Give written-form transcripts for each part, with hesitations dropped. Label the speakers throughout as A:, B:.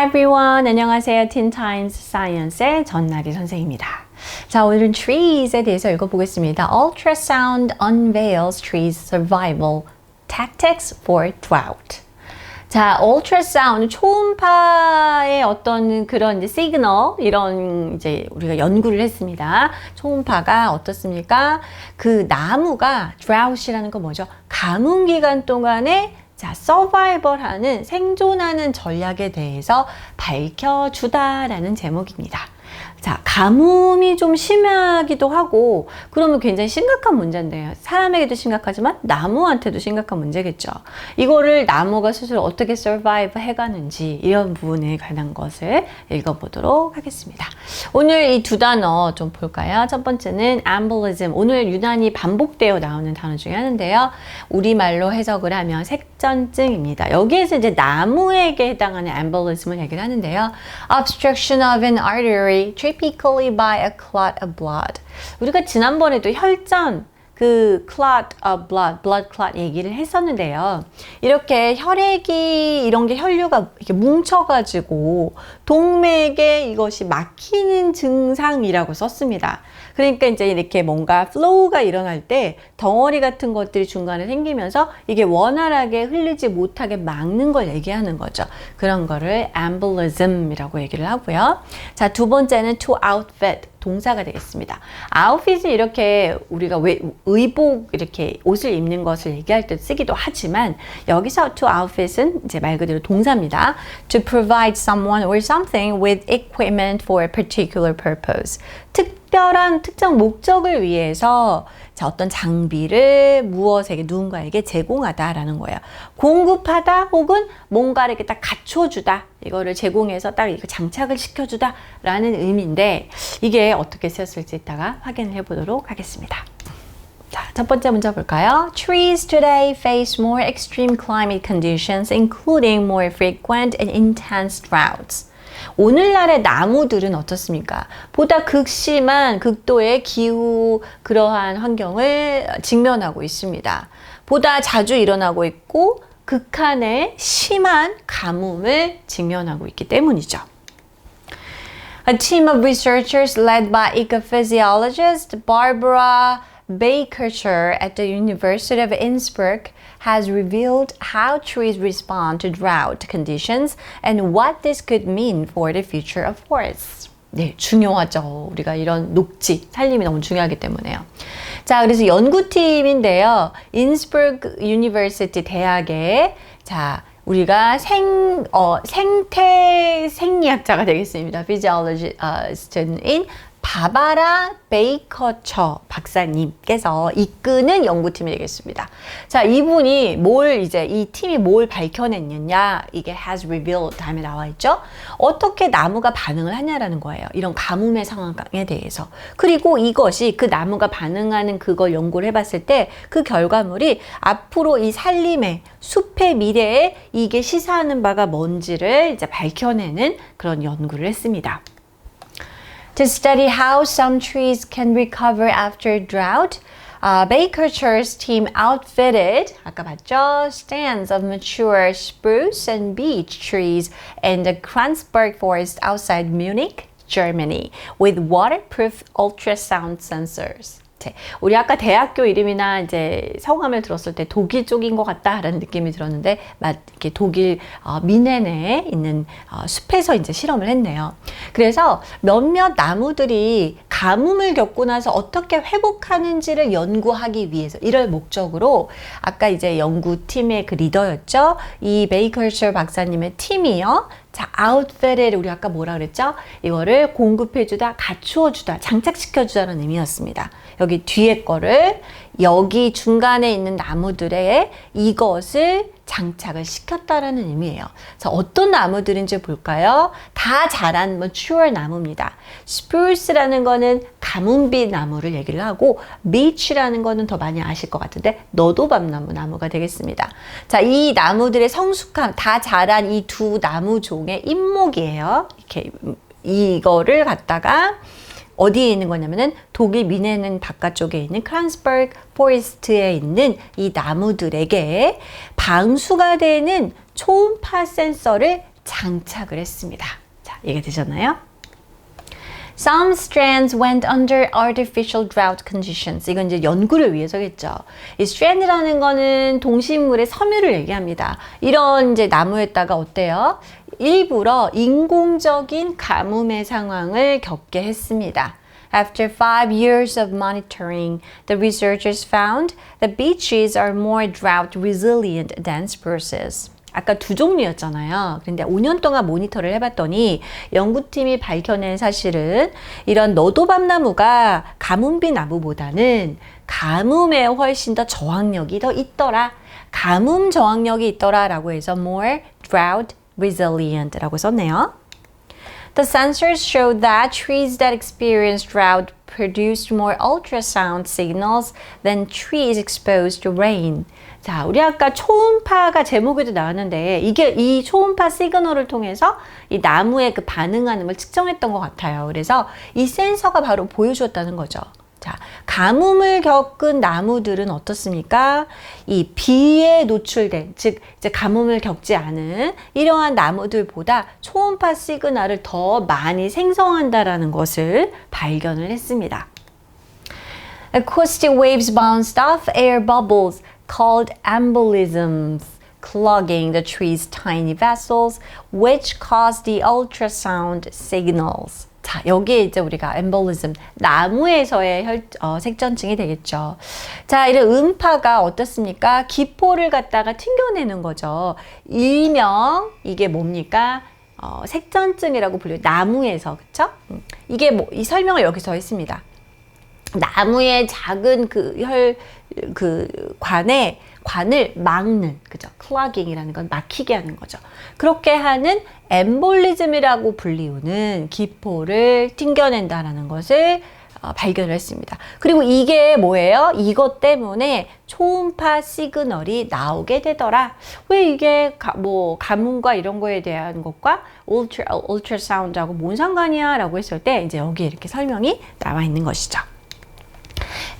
A: Hi everyone. 안녕하세요. Teen Times Science의 전나리 선생입니다. 자, 오늘은 trees에 대해서 읽어보겠습니다. Ultrasound unveils trees survival tactics for drought. 자, ultrasound 초음파의 어떤 그런 이제 시그널 이런 이제 우리가 연구를 했습니다. 초음파가 어떻습니까? 그 나무가 drought이라는 건 뭐죠? 가뭄 기간 동안에 자, 서바이벌하는 생존하는 전략에 대해서 밝혀주다라는 제목입니다. 자, 가뭄이 좀 심하기도 하고 그러면 굉장히 심각한 문제인데요. 사람에게도 심각하지만 나무한테도 심각한 문제겠죠. 이거를 나무가 스스로 어떻게 서바이브 해가는지 이런 부분에 관한 것을 읽어보도록 하겠습니다. 오늘 이 두 단어 좀 볼까요? 첫 번째는 embolism. 오늘 유난히 반복되어 나오는 단어 중에 하나인데요. 우리말로 해석을 하면 색전증입니다. 여기에서 이제 나무에게 해당하는 embolism을 얘기를 하는데요. Obstruction of an artery typically by a clot of blood. 우리가 지난번에도 혈전, 그 clot of blood clot 얘기를 했었는데요. 이렇게 혈액이 이런 게 혈류가 이렇게 뭉쳐가지고 동맥에 이것이 막히는 증상이라고 썼습니다. 그러니까 이제 이렇게 뭔가 flow가 일어날 때 덩어리 같은 것들이 중간에 생기면서 이게 원활하게 흐르지 못하게 막는 걸 얘기하는 거죠. 그런 거를 embolism이라고 얘기를 하고요. 자, 두 번째는 to outfit. 동사가 되겠습니다. outfit은 이렇게 우리가 의복 이렇게 옷을 입는 것을 얘기할 때 쓰기도 하지만 여기서 to outfit은 이제 말 그대로 동사입니다. To provide someone or something with equipment for a particular purpose. 특별한 특정 목적을 위해서 자, 어떤 장비를 무엇에게 누군가에게 제공하다라는 거예요. 공급하다 혹은 뭔가를 이렇게 딱 갖춰주다. 이거를 제공해서 딱 이거 장착을 시켜주다라는 의미인데 이게 어떻게 쓰였을지 이따가 확인을 해보도록 하겠습니다. 자, 첫 번째 문제 볼까요? Trees today face more extreme climate conditions, including more frequent and intense droughts. 오늘날의 나무들은 어떻습니까? 보다 극심한 극도의 기후 그러한 환경을 직면하고 있습니다. 보다 자주 일어나고 있고 극한의 심한 가뭄을 직면하고 있기 때문이죠. A team of researchers led by ecophysiologist Barbara Bakercher at the University of Innsbruck has revealed how trees respond to drought conditions and what this could mean for the future of forests. 네, 중요하죠. 우리가 이런 녹지, 산림이 너무 중요하기 때문에요. 자, 그래서 연구팀인데요. 인스부르크 유니버시티 대학에 자, 우리가 생리학자가 되겠습니다. 피지올로지스트인 바바라 베이커처 박사님께서 이끄는 연구팀이 되겠습니다. 자, 이분이 이 팀이 뭘 밝혀냈느냐, 이게 has revealed 다음에 나와 있죠. 어떻게 나무가 반응을 하냐라는 거예요. 이런 가뭄의 상황에 대해서. 그리고 이것이 그 나무가 반응하는 그걸 연구를 해봤을 때 그 결과물이 앞으로 이 산림의 숲의 미래에 이게 시사하는 바가 뭔지를 이제 밝혀내는 그런 연구를 했습니다. To study how some trees can recover after drought, Bakercher's team outfitted, 아까 봤죠? Stands of mature spruce and beech trees in the Kranzberg forest outside Munich, Germany, with waterproof ultrasound sensors. 우리 아까 대학교 이름이나 이제 성함을 들었을 때 독일 쪽인 것 같다라는 느낌이 들었는데 이렇게 독일 미넨에 있는 숲에서 이제 실험을 했네요. 그래서 몇몇 나무들이 가뭄을 겪고 나서 어떻게 회복하는지를 연구하기 위해서 이럴 목적으로 아까 이제 연구팀의 그 리더였죠. 이 베이커처 박사님의 팀이요. 자, outfitted 우리 아까 뭐라 그랬죠? 이거를 공급해주다, 갖추어주다, 장착시켜주다는 의미였습니다. 여기 뒤에 거를 여기 중간에 있는 나무들에 이것을 장착을 시켰다라는 의미예요. 자, 어떤 나무들인지 볼까요? 다 자란 mature 나무입니다. spruce라는 거는 가뭄비 나무를 얘기를 하고 beech라는 거는 더 많이 아실 것 같은데 너도밤나무 나무가 되겠습니다. 자, 이 나무들의 성숙함, 다 자란 이 두 나무 종의 잎목이에요. 이렇게 이거를 갖다가 어디에 있는 거냐면은 독일 미네는 바깥쪽에 있는 크란스버그 포레스트에 있는 이 나무들에게 방수가 되는 초음파 센서를 장착을 했습니다. 자, 이해되셨나요? Some strands went under artificial drought conditions. 이건 이제 연구를 위해서겠죠. 이 strand라는 거는 동식물의 섬유를 얘기합니다. 이런 이제 나무에다가 어때요? 일부러 인공적인 가뭄의 상황을 겪게 했습니다. After 5 years of monitoring, the researchers found that beeches are more drought resilient than spruces. 아까 두 종류였잖아요. 그런데 5년 동안 모니터를 해봤더니 연구팀이 발견한 사실은 이런 너도밤나무가 가뭄비 나무보다는 가뭄에 훨씬 더 저항력이 더 있더라. 가뭄 저항력이 있더라 라고 해서 more drought resilient 라고 썼네요. The sensors showed that trees that experienced drought produced more ultrasound signals than trees exposed to rain. 자, 우리 아까 초음파가 제목에도 나왔는데 이게 이 초음파 시그널을 통해서 이 나무의 그 반응하는 걸 측정했던 것 같아요. 그래서 이 센서가 바로 보여주었다는 거죠. 자, 가뭄을 겪은 나무들은 어떻습니까? 이 비에 노출된, 즉 이제 가뭄을 겪지 않은 이러한 나무들보다 초음파 시그널을 더 많이 생성한다라는 것을 발견을 했습니다. Acoustic waves bounced off air bubbles called embolisms, clogging the tree's tiny vessels, which caused the ultrasound signals. 자, 여기에 이제 우리가 embolism, 나무에서의 색전증이 되겠죠. 자, 이런 음파가 어떻습니까? 기포를 갖다가 튕겨내는 거죠. 일명 이게 뭡니까? 색전증이라고 불려요. 나무에서, 그쵸? 이게 뭐, 이 설명을 여기서 했습니다. 나무의 작은 관을 막는, 그죠? 클로깅이라는 건 막히게 하는 거죠. 그렇게 하는 엠볼리즘이라고 불리우는 기포를 튕겨낸다라는 것을 발견을 했습니다. 그리고 이게 뭐예요? 이것 때문에 초음파 시그널이 나오게 되더라. 왜 이게 가뭄과 이런 거에 대한 것과 울트라사운드하고 뭔 상관이야? 라고 했을 때 이제 여기에 이렇게 설명이 나와 있는 것이죠.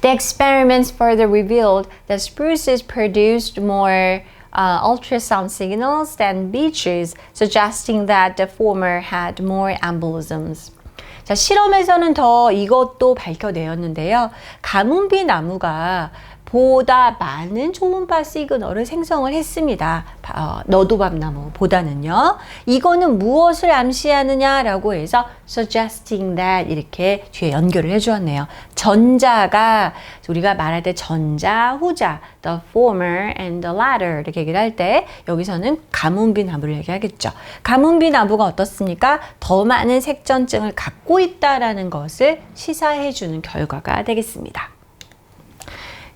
A: The experiments further revealed that spruces produced more ultrasound signals than beeches, suggesting that the former had more embolisms. 자, 실험에서는 더 이것도 밝혀내었는데요. 가뭄비 나무가 보다 많은 초음파 시그널을 생성을 했습니다. 너도밤나무보다는요. 이거는 무엇을 암시하느냐라고 해서 suggesting that 이렇게 뒤에 연결을 해주었네요. 전자가 우리가 말할 때 전자, 후자, the former and the latter 이렇게 얘기를 할 때 여기서는 가뭄비 나무를 얘기하겠죠. 가뭄비 나무가 어떻습니까? 더 많은 색전증을 갖고 있다라는 것을 시사해주는 결과가 되겠습니다.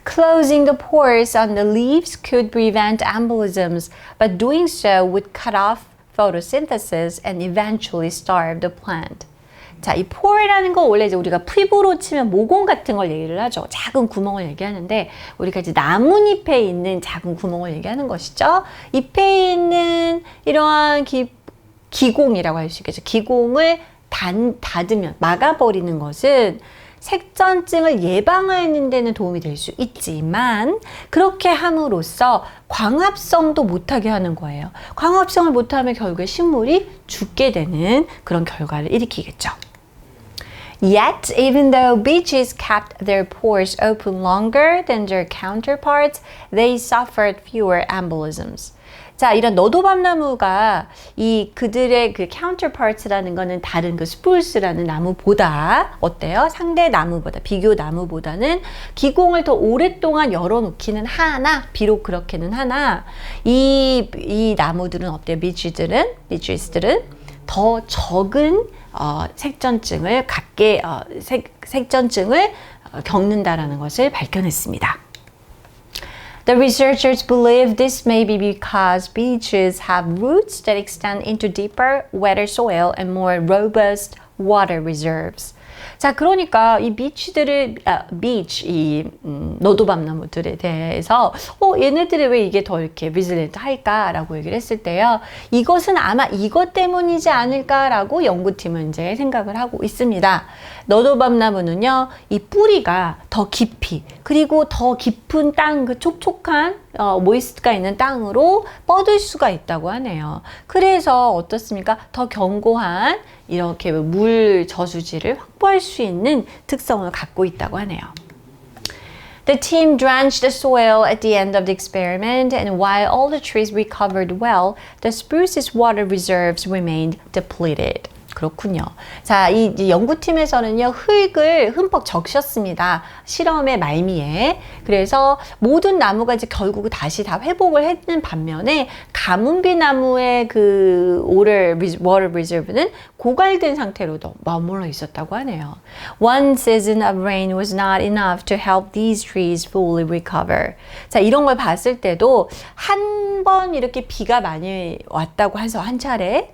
A: Closing the pores on the leaves could prevent embolisms, but doing so would cut off photosynthesis and eventually starve the plant. 자, 이 pore라는 거 원래 이제 우리가 피부로 치면 모공 같은 걸 얘기를 하죠. 작은 구멍을 얘기하는데 우리가 이제 나뭇잎에 있는 작은 구멍을 얘기하는 것이죠. 잎에 있는 이러한 기공이라고 할 수 있겠죠. 기공을 닫으면 막아버리는 것은 색전증을 예방하는 데는 도움이 될 수 있지만 그렇게 함으로써 광합성도 못하게 하는 거예요. 광합성을 못하면 결국에 식물이 죽게 되는 그런 결과를 일으키겠죠. Yet, even though beeches kept their pores open longer than their counterparts, they suffered fewer embolisms. 자, 이런 너도밤나무가 그들의 그 counterparts라는 거는 다른 그 spruce라는 나무보다 어때요? 상대 나무보다, 비교 나무보다는 기공을 더 오랫동안 열어놓기는 하나, 비록 그렇게는 하나, 이 나무들은 어때요? beeches들은 더 적은 색전증을 색전증을 겪는다라는 것을 발견했습니다. The researchers believe this may be because beeches have roots that extend into deeper, wetter soil and more robust water reserves. 자, 그러니까 이 너도밤나무들에 대해서 얘네들이 왜 이게 더 이렇게 resilient 할까라고 얘기를 했을 때요. 이것은 아마 이것 때문이지 않을까라고 연구팀은 이제 생각을 하고 있습니다. 너도밤나무는요, 이 뿌리가 더 깊이 그리고 더 깊은 땅, 그 촉촉한 모이스트가 있는 땅으로 뻗을 수가 있다고 하네요. 그래서 어떻습니까? 더 견고한 이렇게 물 저수지를 확보할 수 있는 특성을 갖고 있다고 하네요. The team drenched the soil at the end of the experiment, and while all the trees recovered well, the spruce's water reserves remained depleted. 그렇군요. 자, 이 연구팀에서는요, 흙을 흠뻑 적셨습니다. 실험의 말미에. 그래서 모든 나무가 이제 결국 다시 다 회복을 했는 반면에 가뭄비 나무의 그 water reserve는 고갈된 상태로 머물러 있었다고 하네요. One season of rain was not enough to help these trees fully recover. 자, 이런 걸 봤을 때도 한 번 이렇게 비가 많이 왔다고 해서 한 차례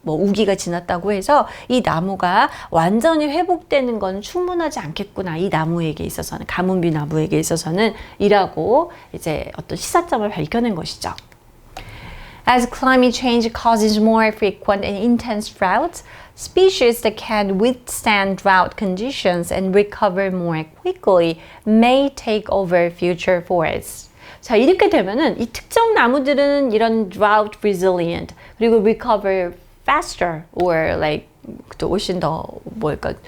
A: 우기가 지났다고 해서 이 나무가 완전히 회복되는 건 충분하지 않겠구나. 이 나무에게 있어서는, 가뭄비 나무에게 있어서는 이라고 이제 어떤 시사점을 밝혀낸 것이죠. As climate change causes more frequent and intense droughts, species that can withstand drought conditions and recover more quickly may take over future forests. 자, 이렇게 되면은 이 특정 나무들은 이런 drought resilient, 그리고 recover faster or like 또 훨씬 더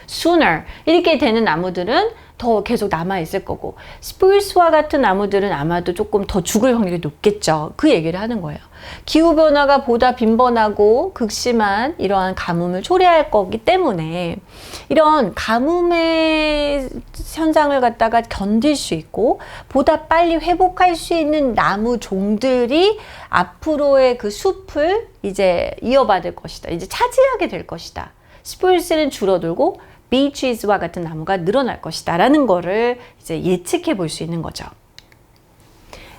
A: sooner 이렇게 되는 나무들은 더 계속 남아있을 거고, 스프루스와 같은 나무들은 아마도 조금 더 죽을 확률이 높겠죠. 그 얘기를 하는 거예요. 기후변화가 보다 빈번하고 극심한 이러한 가뭄을 초래할 거기 때문에 이런 가뭄의 현상을 갖다가 견딜 수 있고 보다 빨리 회복할 수 있는 나무 종들이 앞으로의 그 숲을 이제 이어받을 것이다. 이제 차지하게 될 것이다. 스프루스는 줄어들고 비치즈와 같은 나무가 늘어날 것이다 라는 거를 이제 예측해 볼 수 있는 거죠.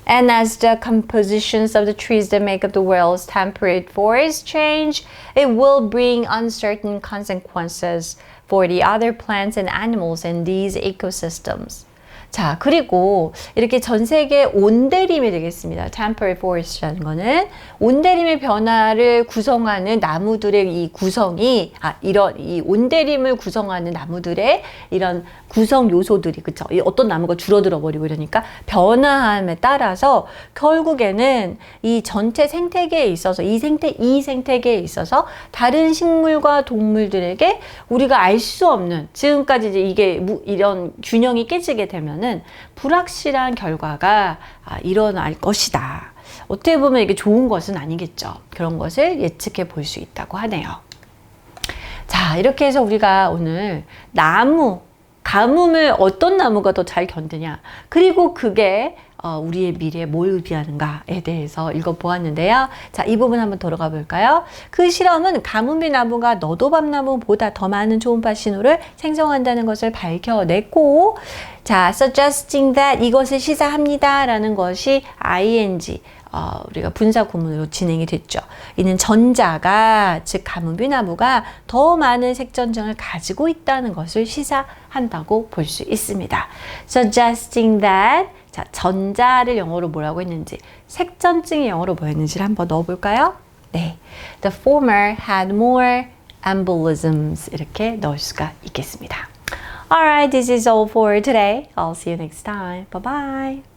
A: And as the compositions of the trees that make up the world's temperate forests change, it will bring uncertain consequences for the other plants and animals in these ecosystems. 자, 그리고 이렇게 전 세계 온대림이 되겠습니다. Temperate forest라는 거는 온대림의 변화를 구성하는 나무들의 이 구성이, 이런 이 온대림을 구성하는 나무들의 이런 구성 요소들이, 그쵸? 어떤 나무가 줄어들어 버리고 이러니까 변화함에 따라서 결국에는 이 전체 생태계에 있어서 이 생태계에 있어서 다른 식물과 동물들에게 우리가 알 수 없는, 지금까지 이제 이게 이런 균형이 깨지게 되면은 불확실한 결과가 일어날 것이다. 어떻게 보면 이게 좋은 것은 아니겠죠. 그런 것을 예측해 볼 수 있다고 하네요. 자, 이렇게 해서 우리가 오늘 가뭄을 어떤 나무가 더 잘 견디냐, 그리고 그게 우리의 미래에 뭘 의미하는가에 대해서 읽어보았는데요. 자, 이 부분 한번 돌아가 볼까요? 그 실험은 가뭄비 나무가 너도밤나무보다 더 많은 초음파 신호를 생성한다는 것을 밝혀냈고, 자, suggesting that 이것을 시사합니다 라는 것이 ing, 우리가 분사 구문으로 진행이 됐죠. 이는 전자가, 즉 가뭄비 나무가 더 많은 색전증을 가지고 있다는 것을 시사한다고 볼 수 있습니다. suggesting that, 자, 전자를 영어로 뭐라고 했는지, 색전증이 영어로 뭐였는지를 한번 넣어볼까요? 네, the former had more embolisms, 이렇게 넣을 수가 있겠습니다. Alright, this is all for today. I'll see you next time. Bye bye.